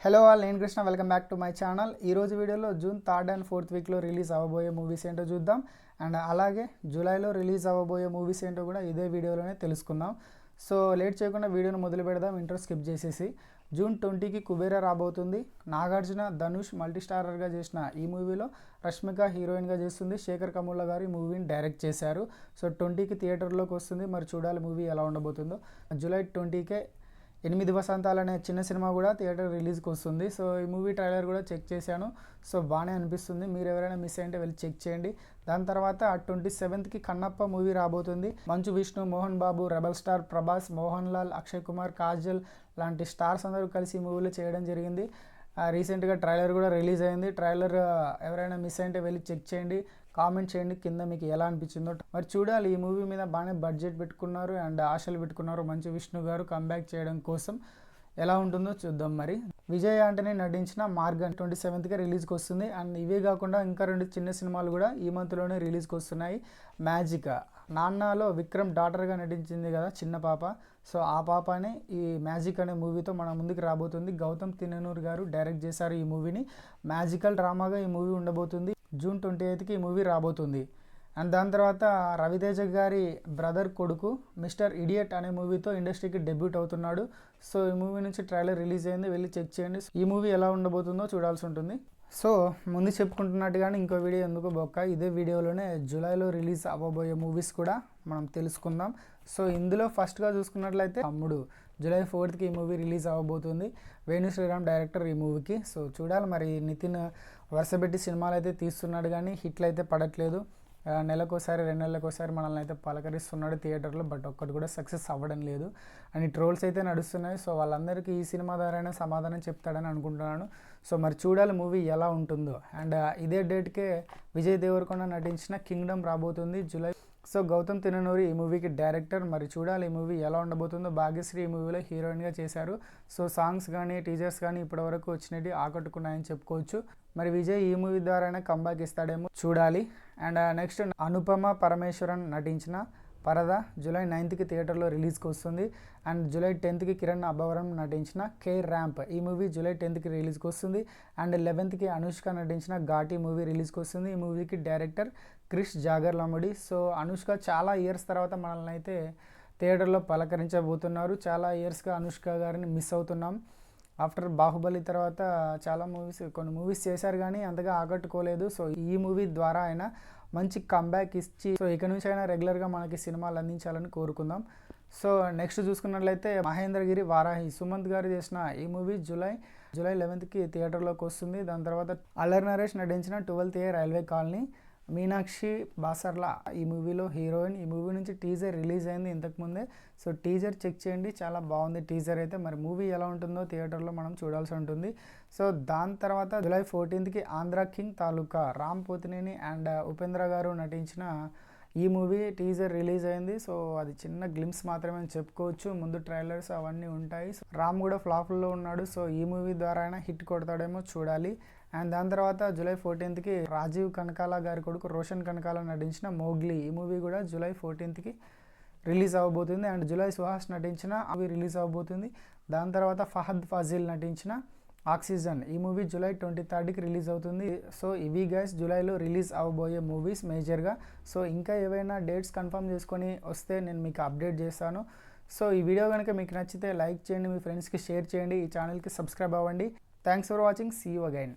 Hello all, నేను Krishna. Welcome back to my channel. ఈరోజు వీడియోలో జూన్ 3rd అండ్ 4th వీక్లో రిలీజ్ అవ్వబోయే మూవీస్ ఏంటో చూద్దాం. అండ్ అలాగే జూలైలో రిలీజ్ అవ్వబోయే మూవీస్ ఏంటో కూడా ఇదే వీడియోలోనే తెలుసుకుందాం. సో లేట్ చేయకుండా వీడియోను మొదలు పెడదాం, ఇంట్రో స్కిప్ చేసేసి. జూన్ 20కి కుబేరా రాబోతుంది. నాగార్జున, ధనుష్ మల్టీస్టారర్గా చేసిన ఈ మూవీలో రష్మిక హీరోయిన్గా చేస్తుంది. శేఖర్ కమ్ముల గారు ఈ మూవీని డైరెక్ట్ చేశారు. సో 20కి థియేటర్లోకి వస్తుంది. మరి చూడాలి మూవీ ఎలా ఉండబోతుందో. జూలై 20కే 8 వసంతాలు అనే చిన్న సినిమా కూడా థియేటర్ రిలీజ్కి వస్తుంది. సో ఈ మూవీ ట్రైలర్ కూడా చెక్ చేశాను. సో బాగానే అనిపిస్తుంది. మీరు ఎవరైనా మిస్ అయ్యింటే వెళ్ళి చెక్ చేయండి. దాని తర్వాత 27కి కన్నప్ప మూవీ రాబోతుంది. మంచు విష్ణు, మోహన్ బాబు, రెబల్ స్టార్ ప్రభాస్, మోహన్ లాల్, అక్షయ్ కుమార్, కాజల్ లాంటి స్టార్స్ అందరూ కలిసి ఈ మూవీలో చేయడం జరిగింది. రీసెంట్గా ట్రైలర్ కూడా రిలీజ్ అయింది. ట్రైలర్ ఎవరైనా మిస్ అయింటే వెళ్ళి చెక్ చేయండి, కామెంట్ చేయండి కింద మీకు ఎలా అనిపించిందో. మరి చూడాలి, ఈ మూవీ మీద బాగానే బడ్జెట్ పెట్టుకున్నారు అండ్ ఆశలు పెట్టుకున్నారు మంచు విష్ణు గారు కంబ్యాక్ చేయడం కోసం. ఎలా ఉంటుందో చూద్దాం. మరి విజయ్ ఆంటనీ నటించిన మార్గన్ 27కి రిలీజ్కి వస్తుంది. అండ్ ఇవే కాకుండా ఇంకా 2 చిన్న సినిమాలు కూడా ఈ మంత్లోనే రిలీజ్కి వస్తున్నాయి. మ్యాజిక్, నాన్నలో విక్రమ్ డాటర్గా నటించింది కదా చిన్న పాప. సో ఆ పాపనే ఈ మ్యాజిక్ అనే మూవీతో మన ముందుకు రాబోతుంది. గౌతమ్ తిన్ననూరు గారు డైరెక్ట్ చేశారు ఈ మూవీని. మ్యాజికల్ డ్రామాగా ఈ మూవీ ఉండబోతుంది. జూన్ 28కి ఈ మూవీ రాబోతుంది. అండ్ దాని తర్వాత రవితేజ గారి బ్రదర్ కొడుకు మిస్టర్ ఇడియట్ అనే మూవీతో ఇండస్ట్రీకి డెబ్యూట్ అవుతున్నాడు. సో ఈ మూవీ నుంచి ట్రైలర్ రిలీజ్ అయింది, వెళ్ళి చెక్ చేయండి. ఈ మూవీ ఎలా ఉండబోతుందో చూడాల్సి ఉంటుంది. సో ముందు చెప్పుకుంటున్నట్టుగానే ఇంకో వీడియో ఎందుకు బొక్క, ఇదే వీడియోలోనే జూలైలో రిలీజ్ అవ్వబోయే మూవీస్ కూడా మనం తెలుసుకుందాం. సో ఇందులో ఫస్ట్గా చూసుకున్నట్లయితే తమ్ముడు జూలై 4కి ఈ మూవీ రిలీజ్ అవ్వబోతుంది. వేణు శ్రీరామ్ డైరెక్టర్ ఈ మూవీకి. సో చూడాలి, మరి నితిన్ వరుసపెట్టి సినిమాలు అయితే తీస్తున్నాడు కానీ హిట్లు అయితే పడట్లేదు. నెలకోసారి 2 నెలలకోసారి మనల్ని అయితే పలకరిస్తున్నాడు థియేటర్లో, బట్ ఒక్కటి కూడా సక్సెస్ అవ్వడం లేదు. అండ్ ట్రోల్స్ అయితే నడుస్తున్నాయి. సో వాళ్ళందరికీ ఈ సినిమా ద్వారానే సమాధానం చెప్తాడని అనుకుంటున్నాను. సో మరి చూడాలి మూవీ ఎలా ఉంటుందో. అండ్ ఇదే డేట్కే విజయ్ దేవరకొండ నటించిన కింగ్డమ్ రాబోతుంది జూలై. సో గౌతమ్ తిన్ననూరి ఈ మూవీకి డైరెక్టర్. మరి చూడాలి ఈ మూవీ ఎలా ఉండబోతుందో. భాగ్యశ్రీ ఈ మూవీలో హీరోయిన్గా చేశారు. సో సాంగ్స్ కానీ టీజర్స్ కానీ ఇప్పటివరకు వచ్చినవి ఆకట్టుకున్నాయని చెప్పుకోవచ్చు. మరి విజయ్ ఈ మూవీ ద్వారానే కంబ్యాక్ ఇస్తాడేమో చూడాలి. అండ్ నెక్స్ట్ అనుపమ పరమేశ్వరన్ నటించిన పరద జూలై 9కి థియేటర్లో రిలీజ్కి వస్తుంది. అండ్ జూలై 10కి కిరణ్ అబ్బవరం నటించిన కే ర్యాంప్ ఈ మూవీ జూలై 10కి రిలీజ్కి వస్తుంది. అండ్ 11కి అనుష్క నటించిన ఘాటి మూవీ రిలీజ్కి వస్తుంది. ఈ మూవీకి డైరెక్టర్ క్రిష్ జాగర్లముడి. సో అనుష్క చాలా ఇయర్స్ తర్వాత మనల్ని అయితే థియేటర్లో పలకరించబోతున్నారు. చాలా ఇయర్స్గా అనుష్క గారిని మిస్ అవుతున్నాం. ఆఫ్టర్ బాహుబలి తర్వాత కొన్ని మూవీస్ చేశారు కానీ అంతగా ఆకట్టుకోలేదు. సో ఈ మూవీ ద్వారా ఆయన మంచి కంబ్యాక్ ఇచ్చి సో ఇక నుంచి అయినా రెగ్యులర్గా మనకి సినిమాలు అందించాలని కోరుకుందాం. సో నెక్స్ట్ చూసుకున్నట్లయితే మహేంద్రగిరి వారాహి సుమంత్ గారు చేసిన ఈ మూవీ జూలై 11కి థియేటర్లోకి వస్తుంది. దాని తర్వాత అల్లరి నరేష్ నటించిన 12th A railway colony, Meenakshi బాసర్లా ఈ మూవీలో హీరోయిన్. ఈ మూవీ నుంచి టీజర్ రిలీజ్ అయింది ఇంతకుముందే. సో టీజర్ చెక్ చేయండి, చాలా బాగుంది టీజర్ అయితే. మరి మూవీ ఎలా ఉంటుందో థియేటర్లో మనం చూడాల్సి ఉంటుంది. సో దాని తర్వాత జూలై 14కి ఆంధ్ర కింగ్ తాలూకా రామ్ పోతినేని అండ్ ఉపేంద్ర గారు నటించిన ఈ మూవీ టీజర్ రిలీజ్ అయింది. సో అది చిన్న గ్లిమ్స్ మాత్రమే అని చెప్పుకోవచ్చు. ముందు ట్రైలర్స్ అవన్నీ ఉంటాయి. రామ్ కూడా ఫ్లాప్లో ఉన్నాడు. సో ఈ మూవీ ద్వారా అయినా హిట్ కొడతాడేమో చూడాలి. అండ్ దాని తర్వాత జూలై 14కి రాజీవ్ కనకాల గారి కొడుకు రోషన్ కనకాల నటించిన మోగ్లీ ఈ మూవీ కూడా జూలై 14కి రిలీజ్ అవ్వబోతుంది. అండ్ జూలై సుహాస్ నటించిన అవి రిలీజ్ అవ్వబోతుంది. దాని తర్వాత ఫహద్ ఫాజిల్ నటించిన ఆక్సిజన్ ఈ మూవీ జూలై 23కి రిలీజ్ అవుతుంది. సో ఇవి గైస్ జూలైలో రిలీజ్ అవ్వబోయే మూవీస్ మేజర్గా. సో ఇంకా ఏవైనా డేట్స్ కన్ఫర్మ్ చేసుకొని వస్తే నేను మీకు అప్డేట్ చేస్తాను. సో ఈ వీడియో కనుక మీకు నచ్చితే లైక్ చేయండి, మీ ఫ్రెండ్స్కి షేర్ చేయండి, ఈ ఛానల్కి సబ్స్క్రైబ్ అవ్వండి. Thanks for watching. See you again.